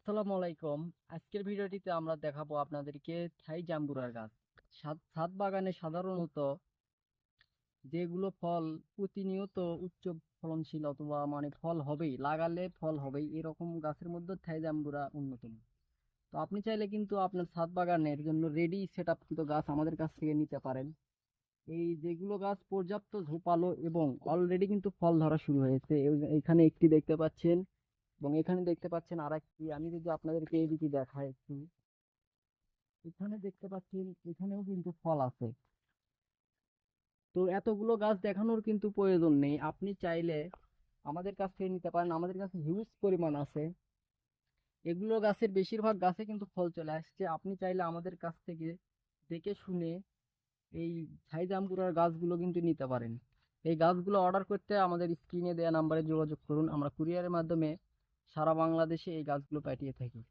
আসসালামু আলাইকুম। আজকের ভিডিওটিতে আমরা দেখাবো আপনাদেরকে থাই জাম্বুরার গাছ। ছাদ বাগানে সাধারণত যেগুলো ফল প্রতিনিয়ত উচ্চ ফলনশীল অথবা মানে ফল হবেই, লাগালে ফল হবেই, এরকম গাছের মধ্যে থাই জাম্বুরা অন্যতম। তো আপনি চাইলে কিন্তু আপনার ছাদ বাগানের জন্য রেডি সেট আপ কিন্তু গাছ আমাদের কাছ থেকে নিতে পারেন। এই যেগুলো গাছ পর্যাপ্ত ঝোপালো এবং অলরেডি কিন্তু ফল ধরা শুরু হয়েছে। এখানে একটি দেখতে পাচ্ছেন এবং এখানে দেখতে পাচ্ছেন আরেকটি। আমি যদি আপনাদেরকে এইদিকে দেখাই একটু, এখানে দেখতে পাচ্ছেন এখানেও কিন্তু ফল আছে। তো এতগুলো গাছ দেখানোর কিন্তু প্রয়োজন নেই, আপনি চাইলে আমাদের কাছ থেকে নিতে পারেন। আমাদের কাছে হিউজ পরিমাণ আছে, এগুলো গাছের বেশিরভাগ গাছে কিন্তু ফল চলে আসছে। আপনি চাইলে আমাদের কাছ থেকে দেখে শুনে এই ছাই জাম্বুরার গাছগুলো কিন্তু নিতে পারেন। এই গাছগুলো অর্ডার করতে আমাদের স্ক্রিনে দেওয়া নাম্বারে যোগাযোগ করুন, আমরা কুরিয়ারের মাধ্যমে সারা বাংলাদেশে এই গাছগুলো পাঠিয়ে থাকি।